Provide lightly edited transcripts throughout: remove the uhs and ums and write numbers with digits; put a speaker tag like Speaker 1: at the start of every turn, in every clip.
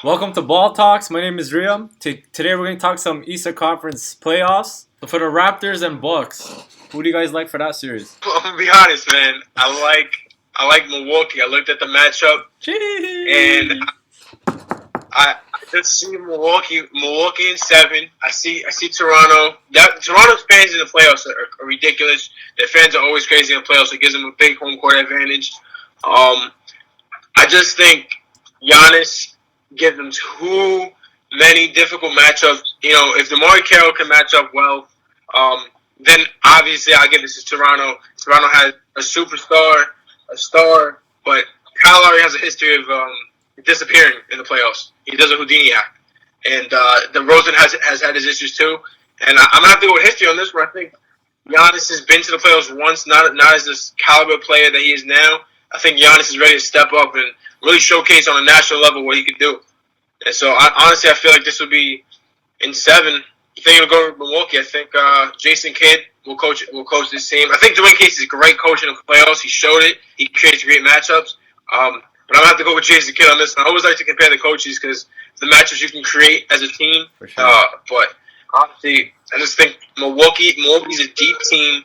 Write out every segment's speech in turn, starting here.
Speaker 1: Welcome to Ball Talks. My name is Riam. Today we're going to talk some Eastern Conference playoffs. So for the Raptors and Bucks, who do you guys like for that series?
Speaker 2: I'm gonna be honest, man. I like Milwaukee. I looked at the matchup,
Speaker 1: Jeez.
Speaker 2: and I just see Milwaukee in 7. I see Toronto. Toronto's fans in the playoffs are ridiculous. Their fans are always crazy in the playoffs. It gives them a big home court advantage. I just think Giannis gives them too many difficult matchups. You know, if DeMar Carroll can match up well, then obviously I'll give this to Toronto. Toronto has a superstar, a star, but Kyle Lowry has a history of disappearing in the playoffs. He does a Houdini act. And DeRozan has had his issues too. And I'm going to have to go with history on this one. I think Giannis has been to the playoffs once, not as this caliber player that he is now. I think Giannis is ready to step up and really showcase on a national level what he can do. And so, honestly, I feel like this will be in 7. I think it'll go to Milwaukee. I think Jason Kidd will coach this team. I think Dwayne Casey is a great coach in the playoffs. He showed it. He creates great matchups. But I'm going to have to go with Jason Kidd on this one. I always like to compare the coaches because the matchups you can create as a team.
Speaker 1: For sure.
Speaker 2: But honestly, I just think Milwaukee's a deep team.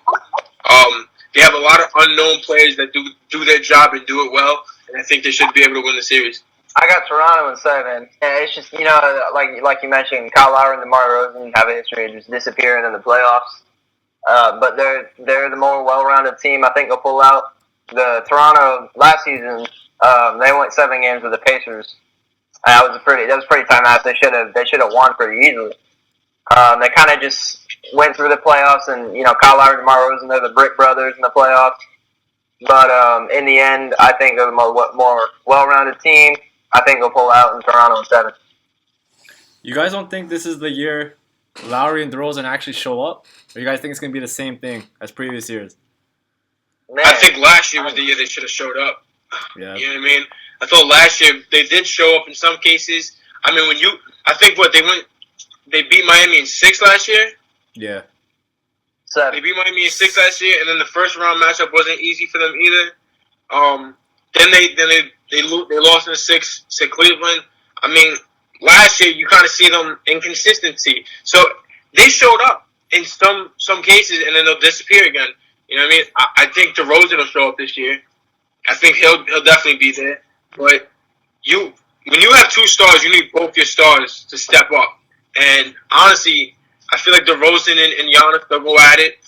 Speaker 2: They have a lot of unknown players that do their job and do it well. And I think they should be able to win the series.
Speaker 3: I got Toronto in 7. And it's just, like you mentioned, Kyle Lowry and DeMar DeRozan have a history of just disappearing in the playoffs. But they're the more well-rounded team. I think they'll pull out. The Toronto last season, they went 7 games with the Pacers. That was pretty time out. They should have won pretty easily. They kind of just went through the playoffs, and Kyle Lowry and DeMar DeRozan, they're the Brick Brothers in the playoffs. But in the end, I think they're the more well-rounded team. I think they'll pull out in Toronto in 7.
Speaker 1: You guys don't think this is the year Lowry and DeRozan actually show up? Or you guys think it's going to be the same thing as previous years?
Speaker 3: Man,
Speaker 2: I think last year was the year they should have showed up.
Speaker 1: Yeah.
Speaker 2: You know what I mean? I thought last year they did show up in some cases. I mean, they beat Miami in 6 last year.
Speaker 1: Yeah.
Speaker 3: 7.
Speaker 2: They beat Miami in 6 last year, and then the first round matchup wasn't easy for them either. Then they lost in the 6 to Cleveland. I mean, last year you kind of see them inconsistency. So they showed up in some cases, and then they'll disappear again. You know what I mean? I think DeRozan will show up this year. I think he'll definitely be there. But when you have 2 stars, you need both your stars to step up. And honestly, I feel like DeRozan and Giannis, they'll go at it.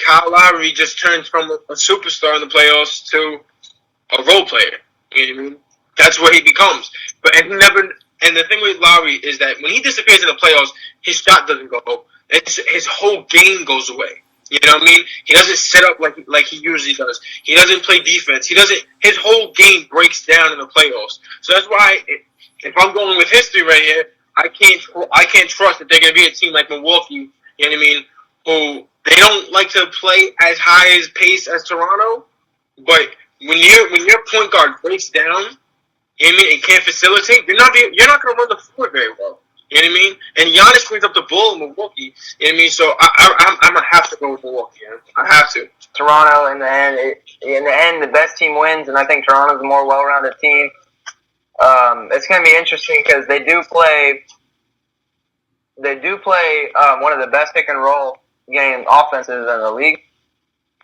Speaker 2: Kyle Lowry just turns from a superstar in the playoffs to a role player. You know what I mean? That's what he becomes. And the thing with Lowry is that when he disappears in the playoffs, his shot doesn't go. His whole game goes away. You know what I mean? He doesn't set up like he usually does. He doesn't play defense. His whole game breaks down in the playoffs. So that's why if I'm going with history right here, I can't trust that they're going to be a team like Milwaukee. You know what I mean? Who they don't like to play as high as pace as Toronto, but when your point guard breaks down, you know what I mean, and can't facilitate, you're not going to run the floor very well. You know what I mean? And Giannis brings up the ball in Milwaukee. You know what I mean? So I'm gonna have to go with Milwaukee. Man. I have to.
Speaker 3: Toronto in the end, the best team wins, and I think Toronto's a more well-rounded team. It's going to be interesting because they do play one of the best pick and roll game offenses in the league,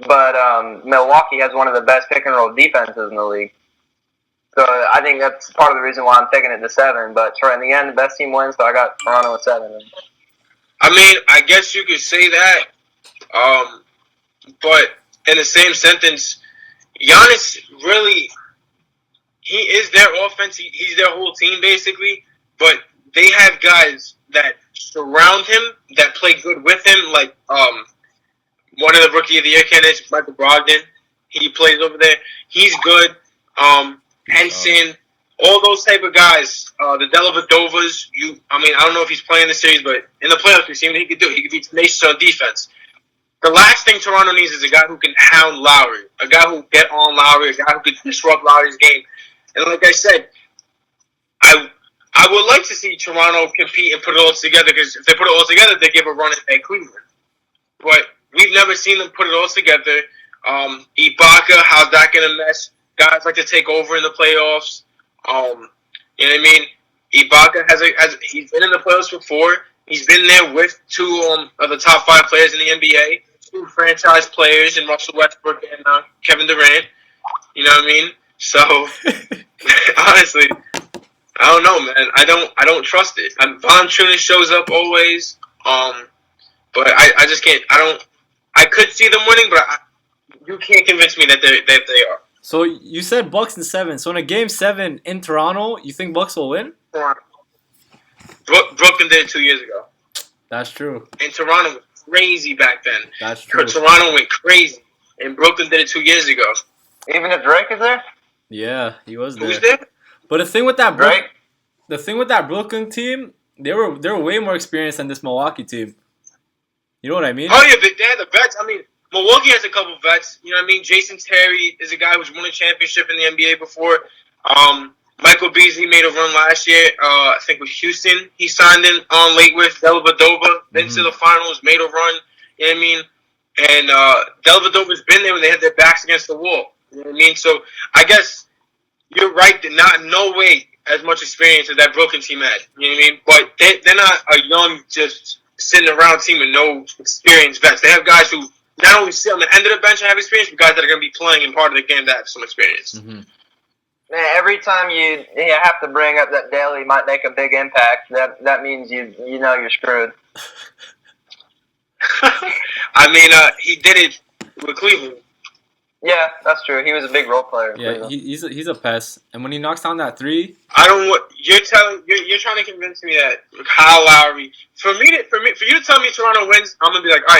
Speaker 3: but Milwaukee has one of the best pick and roll defenses in the league. So I think that's part of the reason why I'm taking it to 7. But in the end, the best team wins, so I got Toronto at 7.
Speaker 2: I mean, I guess you could say that, but in the same sentence, Giannis really, he is their offense. He's their whole team basically. But they have guys that surround him that play good with him, like one of the Rookie of the Year candidates, Michael Brogdon. He plays over there. He's good. Henson, all those type of guys. The Dellavedovas. I don't know if he's playing the series, but in the playoffs, we've seen what he could do. He could be tenacious on defense. The last thing Toronto needs is a guy who can hound Lowry, a guy who get on Lowry, a guy who could disrupt Lowry's game. And like I said, I would like to see Toronto compete and put it all together, because if they put it all together, they give a run at Cleveland. But we've never seen them put it all together. Ibaka, how's that going to mess? Guys like to take over in the playoffs. You know what I mean? Ibaka he's been in the playoffs before. He's been there with two of the top 5 players in the NBA, 2 franchise players in Russell Westbrook and Kevin Durant. You know what I mean? So honestly, I don't know, man. I don't trust it. Valanciunas shows up always, but I just can't. I could see them winning, but you can't convince me that they are.
Speaker 1: So you said Bucks in 7. So in a game 7 in Toronto, you think Bucks will win?
Speaker 2: Brooklyn did it 2 years ago.
Speaker 1: That's true.
Speaker 2: And Toronto was crazy back then.
Speaker 1: That's true.
Speaker 2: Toronto went crazy, and Brooklyn did it 2 years ago.
Speaker 3: Even if Drake is there?
Speaker 1: Yeah, he was there.
Speaker 2: Who's there?
Speaker 1: But the thing with that
Speaker 3: Drake?
Speaker 1: Brooklyn team, they were way more experienced than this Milwaukee team. You know what I mean?
Speaker 2: Oh yeah, they had the vets. I mean, Milwaukee has a couple vets. You know what I mean? Jason Terry is a guy who's won a championship in the NBA before. Michael Beasley made a run last year. I think with Houston, he signed in on late with Dellavedova. Been to the finals, made a run. You know what I mean? And Dellavedova's been there when they had their backs against the wall. You know what I mean? So I guess you're right. No way as much experience as that Brooklyn team had. You know what I mean? But they're not a young, just sitting around team with no experienced vets. They have guys who not only sit on the end of the bench and have experience, but guys that are going to be playing in part of the game that have some experience.
Speaker 3: Man, every time you have to bring up that Daly might make a big impact, that means you know you're screwed.
Speaker 2: I mean, he did it with Cleveland.
Speaker 3: Yeah, that's true. He was a big role player.
Speaker 1: Yeah, he's a pest. And when he knocks down that 3,
Speaker 2: I don't want you're trying to convince me that Kyle Lowry. For you to tell me Toronto wins, I'm gonna be like, all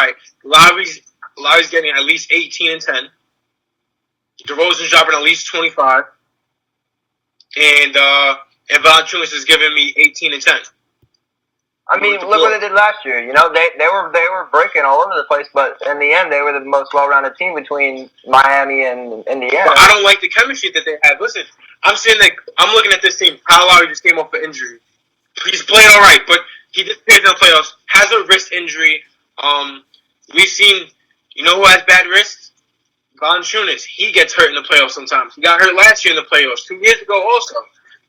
Speaker 2: right, Lowry's getting at least 18 and 10. DeRozan's dropping at least 25, and Valanciunas is giving me 18 and 10.
Speaker 3: I mean, look what they did last year. You know, they were breaking all over the place, but in the end, they were the most well-rounded team between Miami and Indiana.
Speaker 2: But I don't like the chemistry that they had. Listen, I'm looking at this team. Kyle Lowry just came off an injury. He's playing all right, but he disappeared in the playoffs. Has a wrist injury. We've seen, you know who has bad wrists? Valanciunas. He gets hurt in the playoffs sometimes. He got hurt last year in the playoffs. 2 years ago also.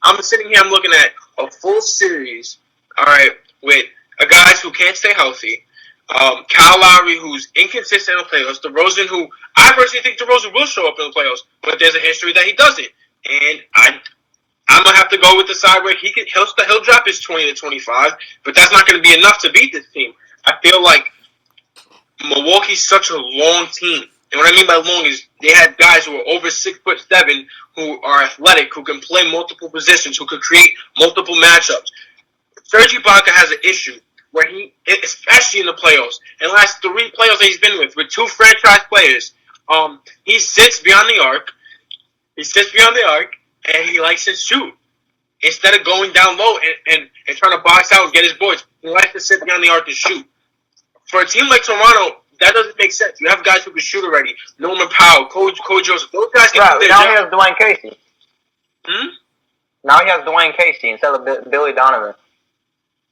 Speaker 2: I'm sitting here, I'm looking at a full series, all right, with guys who can't stay healthy. Kyle Lowry, who's inconsistent in the playoffs. DeRozan, who I personally think DeRozan will show up in the playoffs, but there's a history that he doesn't. And I'm gonna have to go with the side where he'll drop his 20 to 25, but that's not gonna be enough to beat this team. I feel like Milwaukee's such a long team. And what I mean by long is they had guys who are over 6'7", who are athletic, who can play multiple positions, who could create multiple matchups. Serge Ibaka has an issue where he, especially in the playoffs, in the last 3 playoffs that he's been with 2 franchise players, he sits beyond the arc. And he likes to shoot. Instead of going down low and trying to box out and get his boards, he likes to sit beyond the arc and shoot. For a team like Toronto, that doesn't make sense. You have guys who can shoot already. Norman Powell, Cody Joseph. Those guys can do their
Speaker 3: now
Speaker 2: job.
Speaker 3: He has Dwayne Casey. Now he has Dwayne Casey instead of Billy Donovan.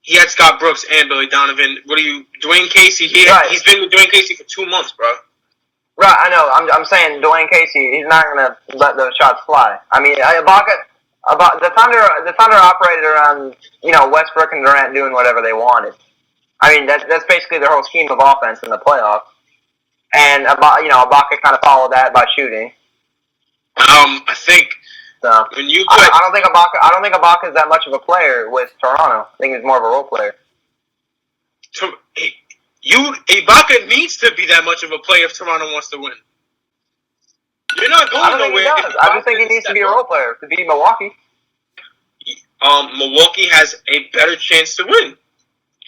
Speaker 2: He had Scott Brooks and Billy Donovan. Dwayne Casey? He's been with Dwayne Casey for 2 months, bro.
Speaker 3: Right, I know. I'm saying Dwayne Casey. He's not going to let those shots fly. I mean, the Thunder operated around Westbrook and Durant doing whatever they wanted. I mean, that's basically their whole scheme of offense in the playoffs. And Ibaka kind of followed that by shooting.
Speaker 2: I think when you put,
Speaker 3: I don't think Ibaka is that much of a player with Toronto. I think he's more of a role player.
Speaker 2: Ibaka needs to be that much of a player if Toronto wants to win. You're not going nowhere.
Speaker 3: I just think he needs to be a role player to beat Milwaukee.
Speaker 2: Milwaukee has a better chance to win.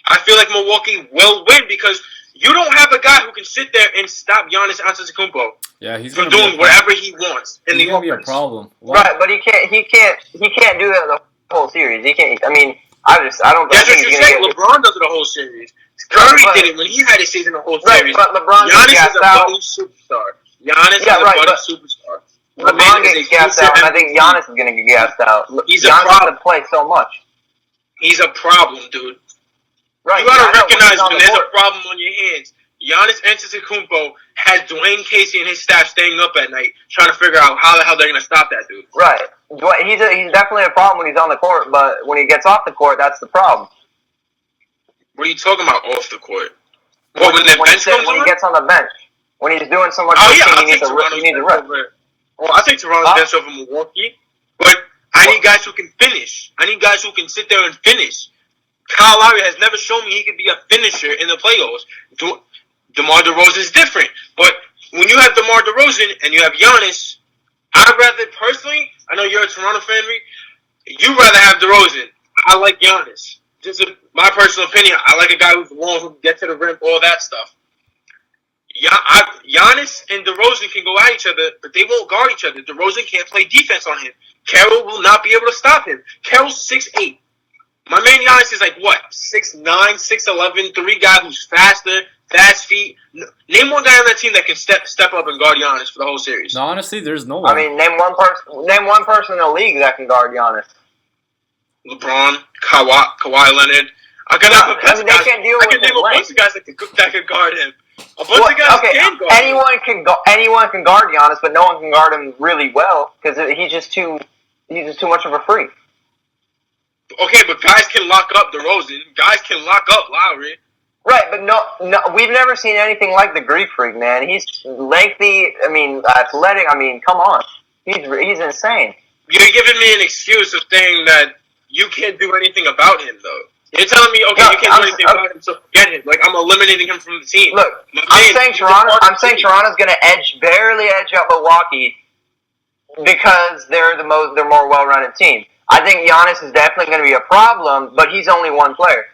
Speaker 2: I feel like Milwaukee will win because you don't have a guy who can sit there and stop Giannis Antetokounmpo from doing whatever he wants in the offense.
Speaker 1: Be a problem.
Speaker 3: Wow. Right, but he can't do that the whole series. He can't. I mean, I don't.
Speaker 2: That's what you say. LeBron does it the whole series. Curry did it when he had his season the whole series.
Speaker 3: But LeBron
Speaker 2: Giannis is a budding superstar. Superstar.
Speaker 3: LeBron gets gassed out, and I think Giannis is going to get gassed out.
Speaker 2: He's
Speaker 3: Giannis
Speaker 2: a problem.
Speaker 3: has to play so much.
Speaker 2: He's a problem, dude.
Speaker 3: Right,
Speaker 2: you gotta recognize when there's a problem on your hands. Giannis Antetokounmpo has Dwayne Casey and his staff staying up at night trying to figure out how the hell they're gonna stop that dude.
Speaker 3: Right. He's definitely a problem when he's on the court, but when he gets off the court, that's the problem.
Speaker 2: What are you talking about off the court? Well, when
Speaker 3: he gets on the bench, when he's doing so much,
Speaker 2: I
Speaker 3: he needs a rest.
Speaker 2: Well, I think Toronto's bench over Milwaukee, but I need guys who can finish. I need guys who can sit there and finish. Kyle Lowry has never shown me he could be a finisher in the playoffs. DeMar DeRozan is different, but when you have DeMar DeRozan and you have Giannis, I'd rather personally. I know you're a Toronto fan, you'd rather have DeRozan. I like Giannis. Just my personal opinion. I like a guy who's long, who can get to the rim, all that stuff. Giannis and DeRozan can go at each other, but they won't guard each other. DeRozan can't play defense on him. Carroll will not be able to stop him. Carroll's 6'8". My man Giannis is like, what, 6'9", 6'11", 3 guy who's faster, fast feet. Name one guy on that team that can step up and guard Giannis for the whole series.
Speaker 1: No, honestly, there's no one.
Speaker 3: I mean, name one person in the league that can guard Giannis.
Speaker 2: LeBron, Kawhi Leonard. I can name a bunch of guys that can guard him. A bunch of guys can guard him.
Speaker 3: Anyone can guard Giannis, but no one can guard him really well because he's just too much of a freak.
Speaker 2: Okay, but guys can lock up DeRozan. Guys can lock up Lowry.
Speaker 3: Right, but no, we've never seen anything like the Greek Freak, man. He's lengthy. I mean, athletic. I mean, come on, he's insane.
Speaker 2: You're giving me an excuse of saying that you can't do anything about him, though. You're telling me, you can't do anything about him, so forget him. Like, I'm eliminating him from the team.
Speaker 3: Look, I'm saying Toronto's going to barely edge out Milwaukee because they're more well-rounded team. I think Giannis is definitely going to be a problem, but he's only one player.